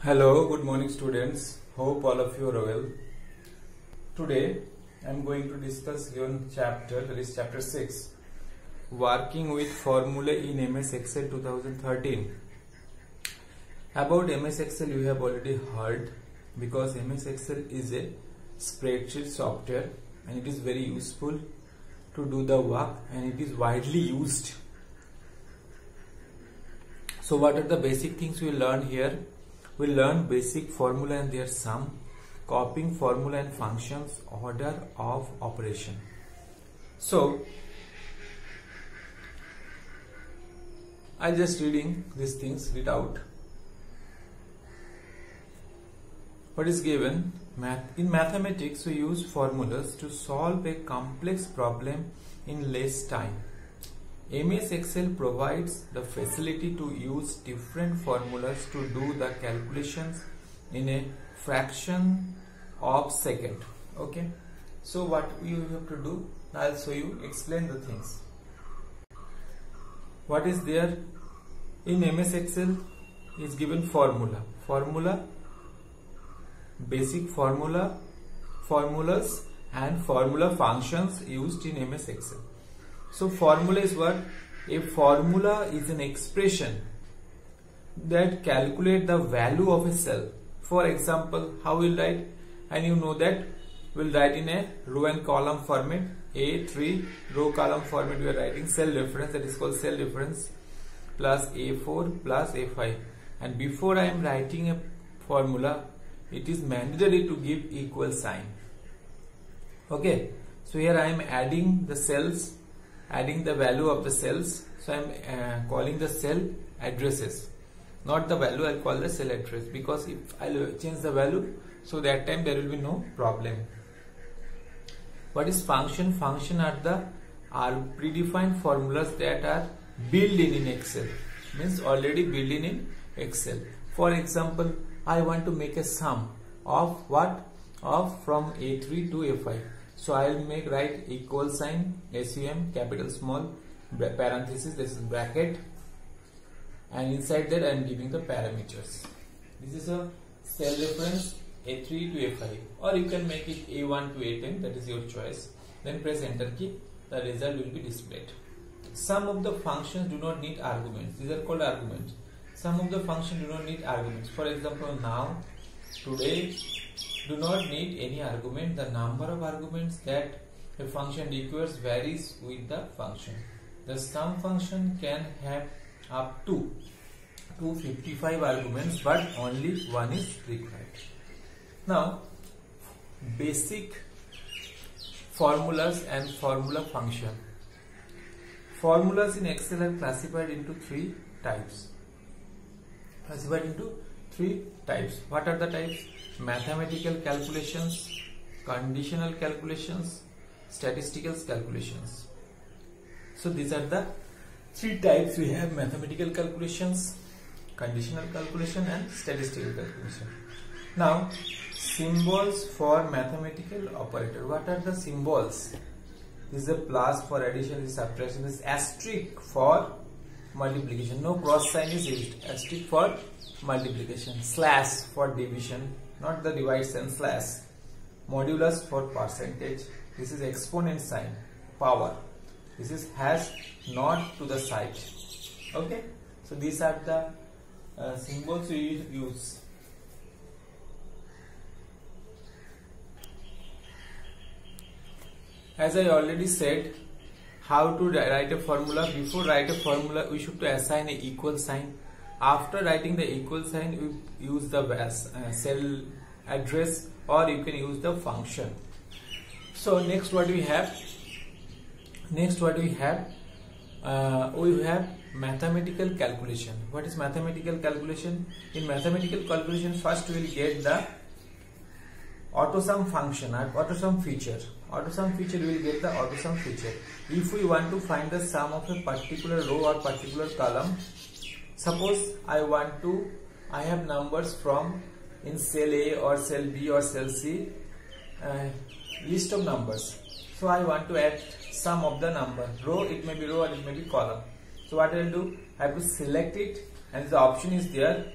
Hello, good morning students. Hope all of you are well. Today I am going to discuss one chapter, that is chapter 6, Working with Formulae in MS Excel 2013. About MS Excel you have already heard, because MS Excel is a spreadsheet software and it is very useful to do the work and it is widely used. So what are the basic things we learn here? We learn basic formula and their sum, copying formula and functions, order of operation. So I just reading these things, read out. What is given? In mathematics we use formulas to solve a complex problem in less time. MS Excel provides the facility to use different formulas to do the calculations in a fraction of second. Okay, so what you have to do, I'll show you, explain the things. What is there in MS Excel is given formula, basic formula, formulas and formula functions used in MS Excel. So formula is what? A formula is an expression that calculate the value of a cell. For example, how we'll write? And you know that we'll write in a row and column format. A3 row column format we are writing cell reference, that is called cell reference, plus A4 plus A5. And before I am writing a formula, it is mandatory to give equal sign. Okay, so here I am adding the cells, adding the value of the cells. So I am calling the cell addresses, not the value. I'll call the cell address, because if I'll change the value, so that time there will be no problem. What is function? Function are predefined formulas that are built in Excel, means already built in Excel. For example, I want to make a sum of what? Of from A3 to A5. So I will write equal sign, SUM, capital small, parenthesis, this is bracket, and inside that I am giving the parameters. This is a cell reference A3 to A5, or you can make it A1 to A10, that is your choice. Then press enter key, the result will be displayed. Some of the functions do not need arguments, these are called arguments. Some of the functions do not need arguments. For example, now, today, do not need any argument. The number of arguments that a function requires varies with the function. The sum function can have up to 255 arguments, but only one is required. Now, basic formulas and formula function. Formulas in Excel are classified into three types. What are the types? Mathematical calculations, conditional calculations, statistical calculations. So these are the three types we have: mathematical calculations, conditional calculation and statistical calculation. Now, symbols for mathematical operator. What are the symbols? This is a plus for addition, this is subtraction, this is asterisk for multiplication. No cross sign is used. Asterisk for multiplication, slash for division, not the divide sign, slash. Modulus for percentage. This is exponent sign, power. This is hash not to the side. Okay, so these are the symbols we use. As I already said, how to write a formula. Before write a formula, we should assign an equal sign. After writing the equal sign, we use the cell address, or you can use the function. So next what we have? We have mathematical calculation. What is mathematical calculation? In mathematical calculation, first we will get the autosum function or autosum feature. Autosum feature, we will get the autosum feature. If we want to find the sum of a particular row or particular column, suppose I have numbers from in cell A or cell B or cell C, list of numbers. So I want to add sum of the number. Row, it may be row or it may be column. So what I will do? I have to select it, and the option is there,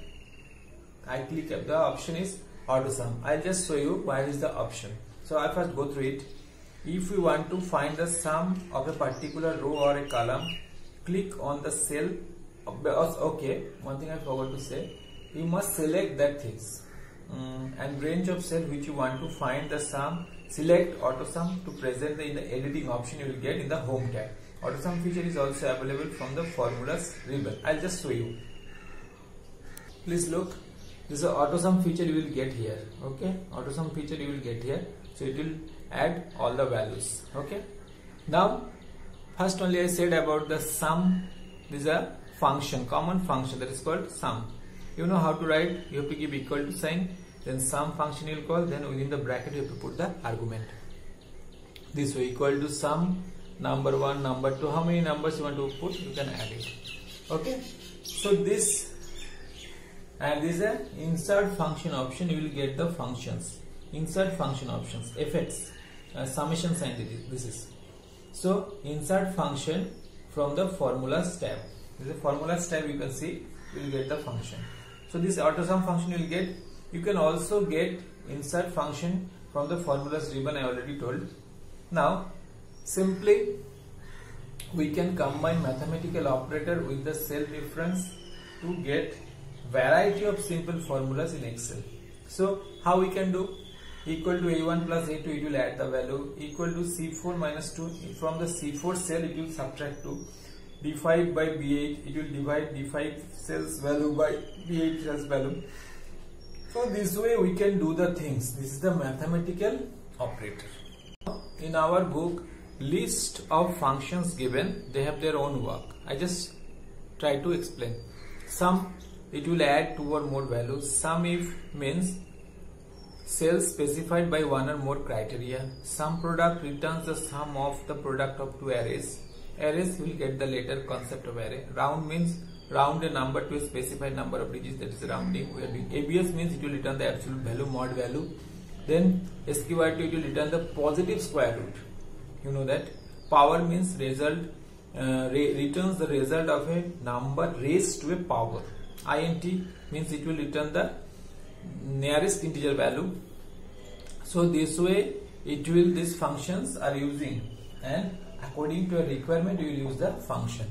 I click up the option is AutoSum. I'll just show you where is the option. So I first go through it. If we want to find the sum of a particular row or a column, click on the cell. Okay, one thing I forgot to say, you must select that things and range of cell which you want to find the sum. Select AutoSum to present in the editing option you will get in the home tab. AutoSum feature is also available from the formulas ribbon. I'll just show you. Please look. This is the AutoSum feature you will get here. Okay, AutoSum feature you will get here. So it will add all the values. Okay. Now, first only I said about the sum. This is a function, common function that is called sum. You know how to write. You have to give equal to sign. Then sum function you will call. Then within the bracket you have to put the argument. This way, equal to sum number 1, number 2. How many numbers you want to put? You can add it. Okay. So this. And this is an insert function option. You will get the functions. Insert function options. Fx. Summation sign. This is. So insert function from the formulas tab. This is a formulas tab. You can see. You will get the function. So this AutoSum function you will get. You can also get insert function from the formulas ribbon. I already told. Now simply we can combine mathematical operator with the cell reference to get variety of simple formulas in Excel. So how we can do? Equal to A1 plus A2, it will add the value. Equal to C4 minus 2, from the C4 cell it will subtract 2. D5 by B8, it will divide D5 cell's value by B8 cell's value. So this way we can do the things. This is the mathematical operator. In our book, list of functions given, they have their own work. I just try to explain. Sum, it will add 2 or more values. Sum if means cells specified by 1 or more criteria. Sum product returns the sum of the product of 2 arrays. Arrays will get the later concept of array. Round means round a number to a specified number of digits, that is rounding. We are doing ABS means it will return the absolute value, mod value. Then SQRT, it will return the positive square root. You know that. Power means result, returns the result of a number raised to a power. INT means it will return the nearest integer value. So this way it will, these functions are using, and according to a requirement you will use the function.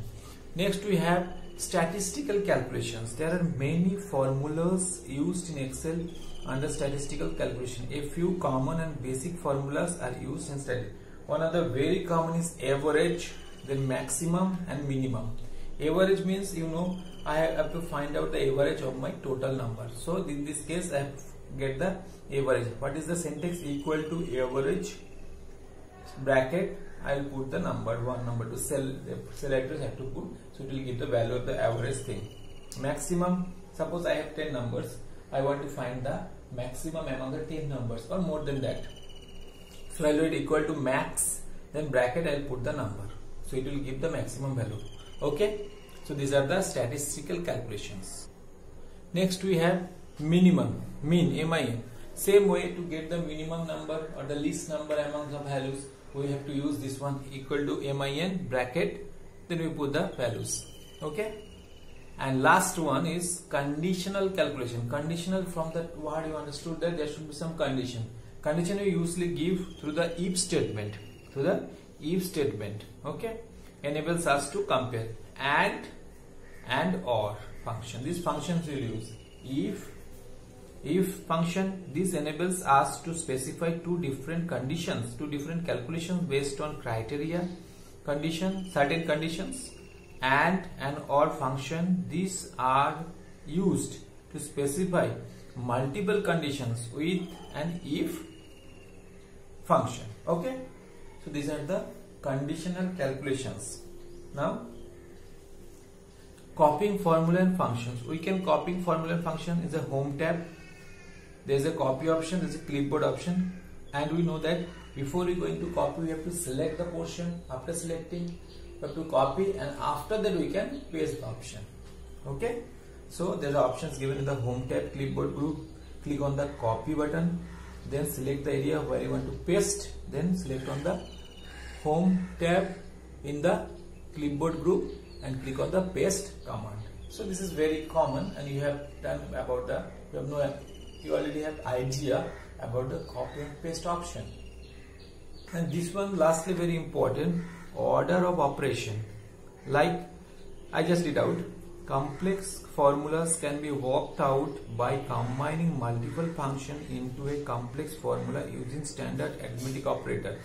Next we have statistical calculations. There are many formulas used in Excel under statistical calculation. A few common and basic formulas are used in statistics. One of the very common is average, then maximum and minimum. Average means, you know, I have to find out the average of my total number. So in this case I have to get the average. What is the syntax? Equal to average bracket, I will put the number 1, number 2, selectors have to put, so it will give the value of the average thing. Maximum, suppose I have 10 numbers, I want to find the maximum among the 10 numbers or more than that. So I will write equal to max, then bracket I will put the number, so it will give the maximum value. Okay, so these are the statistical calculations. Next we have minimum, min, min. Same way to get the minimum number or the least number among the values, we have to use this one, equal to min bracket, then we put the values. Okay, and last one is conditional calculation. Conditional, from that word you understood that there should be some condition. Condition we usually give through the if statement. Through the if statement. Okay, enables us to compare. And or function. These functions we will use. If function, this enables us to specify 2 different conditions, 2 different calculations based on criteria, condition, certain conditions. And or function, these are used to specify multiple conditions with an if function. Okay, so these are the conditional calculations. Now copying formula and functions. We can copying formula and function is a home tab. There is a copy option, there is a clipboard option, and we know that before we going to copy we have to select the portion. After selecting we have to copy, and after that we can paste the option. Okay, so there are options given in the home tab, clipboard group. Click on the copy button, then select the area where you want to paste, then select on the home tab in the clipboard group and click on the paste command. So this is very common, and you have done about the, you already have idea about the copy and paste option. And this one lastly very important, order of operation. Like I just did out, complex formulas can be worked out by combining multiple functions into a complex formula using standard arithmetic operator.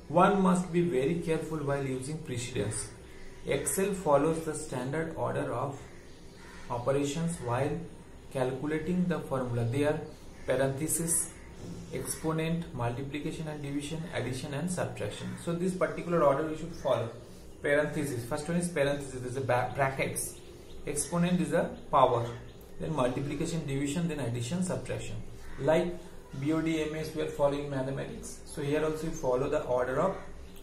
One must be very careful while using precedence. Excel follows the standard order of operations while calculating the formula. They are parenthesis, exponent, multiplication and division, addition and subtraction. So this particular order we should follow. Parenthesis, first one is parenthesis, is a brackets. Exponent is a power, then multiplication, division, then addition, subtraction. Like BOD, MS we are following mathematics. So here also we follow the order of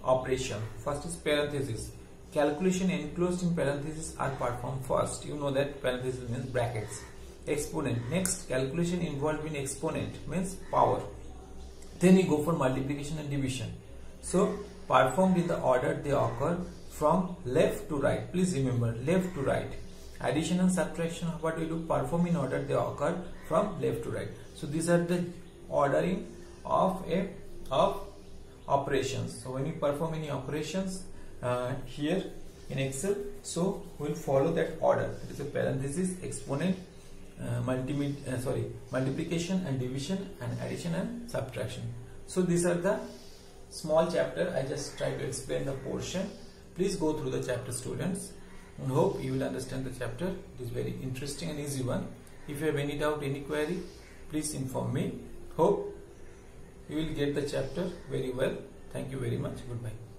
operation. First is parenthesis. Calculation enclosed in parenthesis are performed first. You know that parenthesis means brackets. Exponent. Next, calculation involved in exponent means power. Then we go for multiplication and division. So performed in the order they occur from left to right. Please remember, left to right. Addition and subtraction, what we do? Perform in order they occur from left to right. So these are the ordering of operations. So when you perform any operations here in Excel, so we will follow that order. It is a parenthesis, exponent, multiplication and division, and addition and subtraction. So these are the small chapter. I just try to explain the portion. Please go through the chapter, students, and hope you will understand the chapter. It is very interesting and easy one. If you have any doubt, any query, please inform me. Hope you will get the chapter very well. Thank you very much. Goodbye.